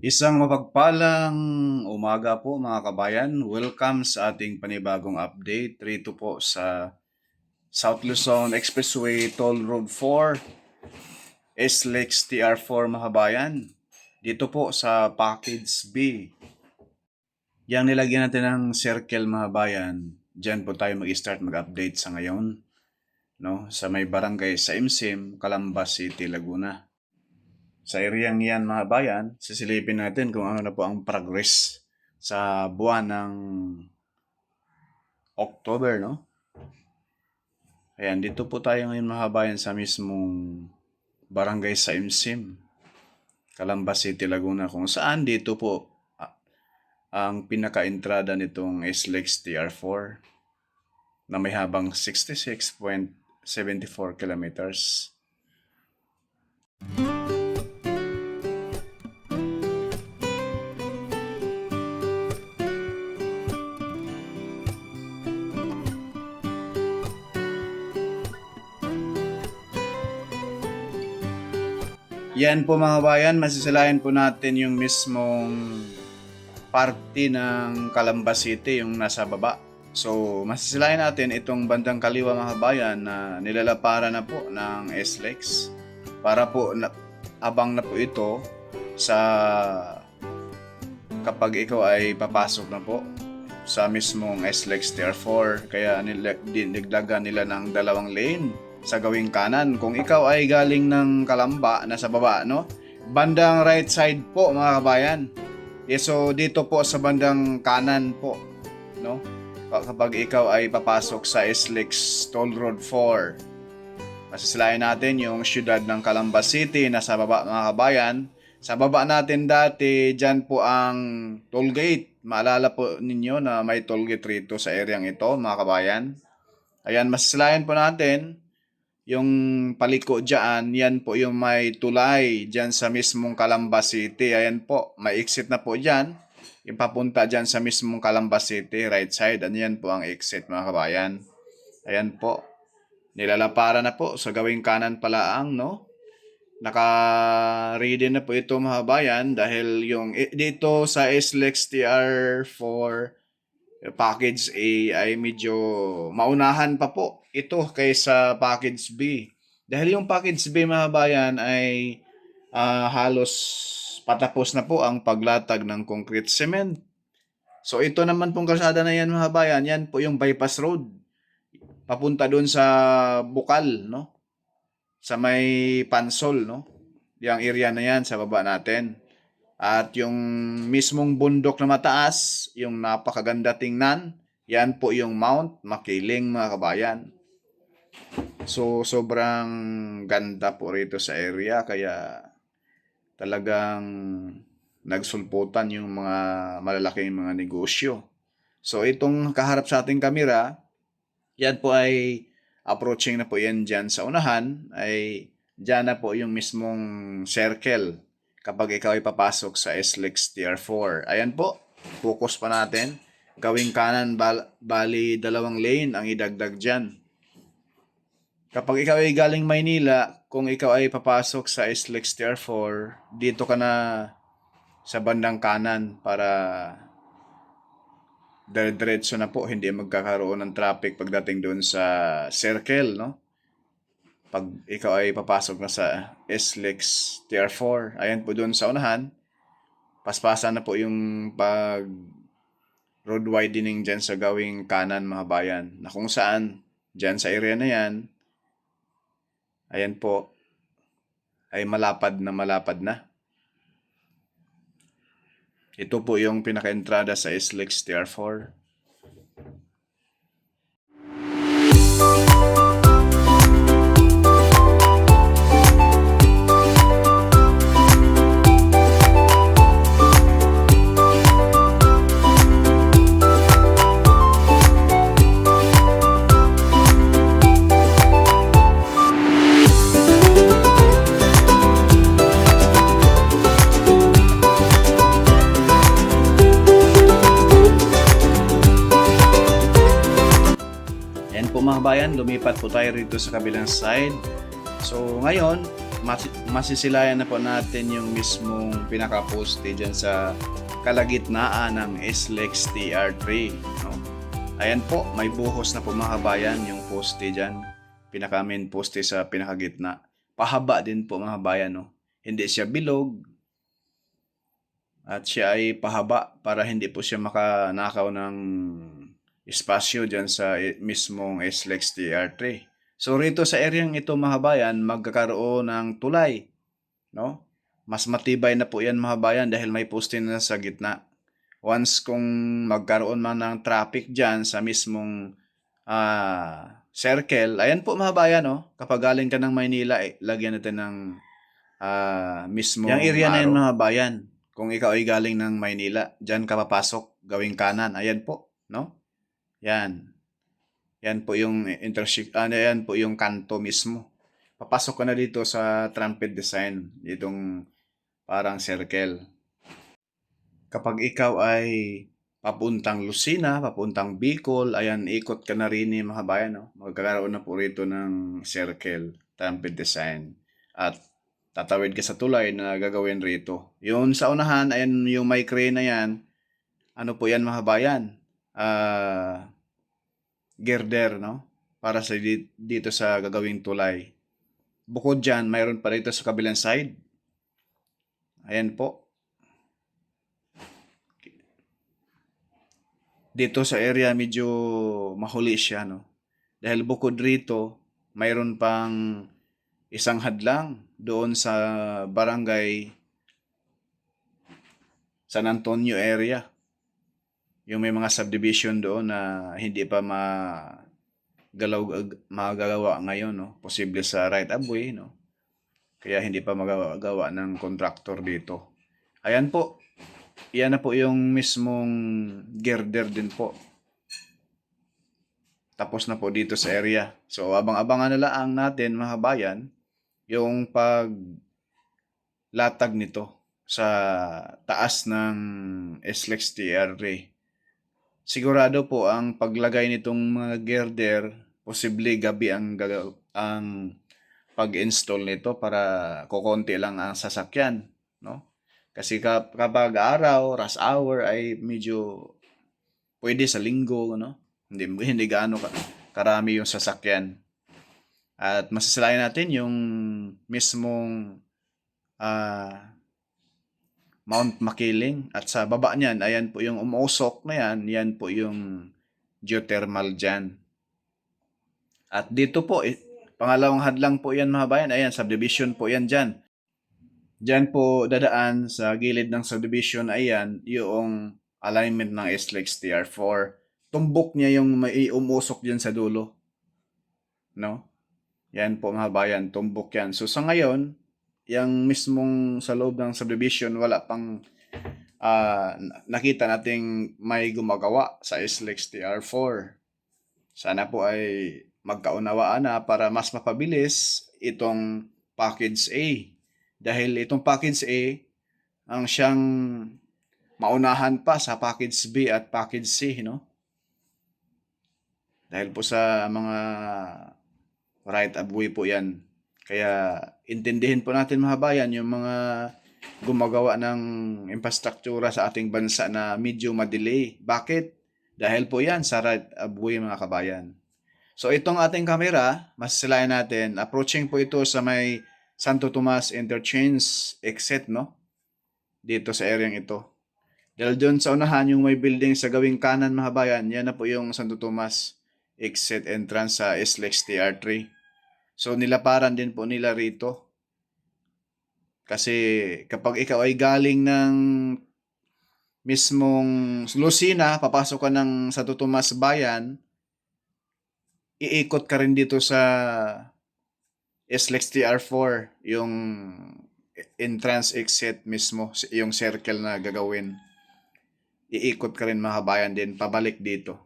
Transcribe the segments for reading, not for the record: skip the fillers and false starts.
Isang mapagpalang umaga po mga kabayan. Welcome sa ating panibagong update rito po sa South Luzon Expressway Toll Road 4, SLEX TR4 mga kabayan. Dito po sa Package B. Yang nilagyan natin ng circle mga kabayan. Diyan po tayo mag-start mag-update sa ngayon. No? Sa may barangay sa Imsim, Calamba City, Laguna. Sa areang yan mga bayan, sisilipin natin kung ano na po ang progress sa buwan ng October, no? Ayan, dito po tayo ngayon mga bayan sa mismong barangay sa Imsim, Calamba City, Laguna, kung saan dito po ang pinaka-entrada nitong SLEX TR4 na may habang 66.74 kilometers. Yan po mga bayan, masisilayan po natin yung mismong parte ng Calamba City, yung nasa baba. So, masisilayan natin itong bandang kaliwa mga bayan na nilalapara na po ng SLEX para po abang na po ito sa kapag ikaw ay papasok na po sa mismong SLEX TR4. Kaya nilagdagan nila ng dalawang lane sa gawing kanan. Kung ikaw ay galing ng Calamba, nasa baba, no? Bandang right side po mga kabayan. So dito po sa bandang kanan po, no? Kapag ikaw ay papasok sa SLEX Toll Road 4, masisilayan natin yung siyudad ng Calamba City, nasa baba mga kabayan. Sa baba natin dati, dyan po ang toll gate. Maalala po ninyo na may toll gate rito sa areang ito mga kabayan. Ayan, masisilayan po natin yung paliko dyan, yan po yung may tulay dyan sa mismong Calamba City. Ayan po, may exit na po dyan. Yung papunta dyan sa mismong Calamba City, right side. Yan po ang exit mga kabayan. Ayan po. Nilalapara na po sa gawing kanan palaang, no? Naka-ready na po ito mga kabayan dahil yung dito sa SLEX TR4 Package A ay medyo maunahan pa po ito kaysa Package B. Dahil yung Package B mga bayan ay halos patapos na po ang paglatag ng concrete cement. So ito naman pong kalsada na yan mga bayan, yan po yung bypass road. Papunta doon sa Bukal, no? Sa may Pansol, no? Yung area na yan sa baba natin. At yung mismong bundok na mataas, yung napakaganda tingnan, yan po yung Mount Makiling mga kabayan. So sobrang ganda po rito sa area, kaya talagang nagsulputan yung mga malalaking mga negosyo. So itong kaharap sa ating kamera, yan po ay approaching na po yan dyan sa unahan, ay dyan na po yung mismong circle kapag ikaw ay papasok sa SLEX TR4. Ayan po, focus pa natin. Gawing kanan, bali dalawang lane ang idagdag dyan. Kapag ikaw ay galing Maynila, kung ikaw ay papasok sa SLEX TR4, dito ka na sa bandang kanan para diretso na po, hindi magkakaroon ng traffic pagdating doon sa circle, no? Pag ikaw ay papasok na sa SLEX TR4, ayan po doon sa unahan, paspasan na po yung pag road widening dyan sa gawing kanan mga bayan, na kung saan dyan sa area na yan, ayan po, ay malapad na. Ito po yung pinaka-entrada sa SLEX TR4. Mga bayan, lumipat po tayo rito sa kabilang side. So ngayon, masisilayan na po natin yung mismong pinaka-poste dyan sa kalagitnaan ng SLEX TR3. No? Ayan po, may buhos na po mga kabayan yung poste dyan. Pinaka-main poste sa pinakagitna. Pahaba din po mga kabayan. No? Hindi siya bilog. At siya ay pahaba para hindi po siya makanakaw ng espasyo dyan sa mismong SLEX TR3. So rito sa areang ito mga kabayan, magkakaroon ng tulay, no? Mas matibay na po 'yan mga kabayan dahil may poste na sa gitna. Once kung magkaroon man ng traffic diyan sa mismong circle, ayan po mga kabayan, no? Kapag galing ka ng Maynila, lagyan natin ng mismong yung area na yun mga kabayan. Kung ikaw ay galing ng Maynila, diyan ka papasok, gawing kanan. Ayan po, no? Yan. Yan po yung yan po yung kanto mismo. Papasok ka na dito sa trumpet design, itong parang circle. Kapag ikaw ay papuntang Lucena, papuntang Bicol, ayan, ikot ka na rin ni mga bayan, no? Magkakaroon na po rito ng circle, trumpet design. At tatawid ka sa tulay na gagawin rito. Yun sa unahan, ayan yung may crane na yan. Ano po yan mga bayan? Girder, no? Para sa dito sa gagawing tulay. Bukod dyan, mayroon pa rito sa kabilang side. Ayan po. Dito sa area medyo mahuli siya, no? Dahil bukod rito, mayroon pang isang hadlang doon sa barangay San Antonio area. Yung may mga subdivision doon na hindi pa magagawa ngayon, no? Posible sa right of way, no? Kaya hindi pa magagawa ng contractor dito. Ayan po. Iyan na po yung mismong girder din po. Tapos na po dito sa area. So, abang-abangan na lang natin mga bayan yung paglatag nito sa taas ng SLEX TR3. Sigurado po ang paglagay nitong mga girder, posible gabi ang pag-install nito para kukonti lang ang sasakyan, no? Kasi kapag araw, rush hour ay medyo pwede sa linggo, no? Hindi gaano karami yung sasakyan. At masasalayan natin yung mismong Mount Makiling. At sa baba niyan, ayan po yung umuusok na yan. Yan po yung geothermal dyan. At dito po, pangalawang hadlang po yan mga bayan. Ayan, subdivision po yan dyan. Dyan po dadaan sa gilid ng subdivision. Ayan, yung alignment ng SLEX TR4. Tumbok niya yung may umusok dyan sa dulo. No? Yan po mga bayan, tumbok yan. So sa ngayon, yung mismong sa loob ng subdivision, wala pang nakita nating may gumagawa sa SLEX TR4. Sana po ay magkaunawaan na para mas mapabilis itong package A. Dahil itong package A ang siyang maunahan pa sa package B at package C, no? Dahil po sa mga right of way po yan. Kaya intindihin po natin mga bayan yung mga gumagawa ng infrastruktura sa ating bansa na medyo madelay. Bakit? Dahil po yan sa right of way mga kabayan. So itong ating camera, masisilayan natin. Approaching po ito sa may Santo Tomas Interchange exit, no? Dito sa area ito. Dahil doon sa unahan yung may building sa gawing kanan mga bayan, yan na po yung Santo Tomas exit entrance sa SLEX TR3. So nilaparan din po nila rito. Kasi kapag ikaw ay galing ng mismong Lucena, papasok ka ng Santo Tomas Bayan, iikot ka rin dito sa SLEX TR4, yung entrance exit mismo, yung circle na gagawin. Iikot ka rin mga bayan din, pabalik dito.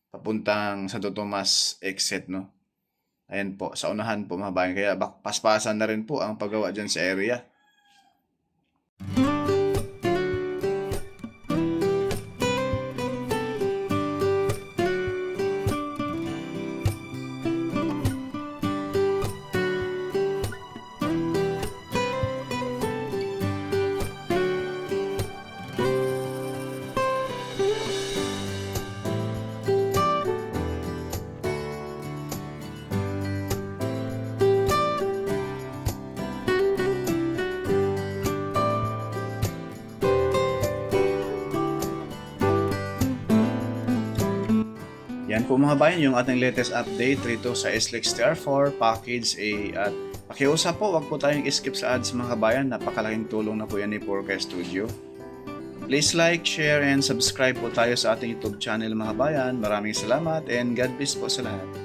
Papuntang Santo Tomas exit, no? Ayan po, sa unahan po mga bayan. Kaya paspasan na rin po ang paggawa dyan sa area. Yan po mga bayan, yung ating latest update rito sa SLEX TR4 Package A. At pakiusap po, wag po tayong skip sa ads mga bayan. Napakalaking tulong na po yan ni Forecast Studio. Please like, share, and subscribe po tayo sa ating YouTube channel mga bayan. Maraming salamat and God bless po sa lahat.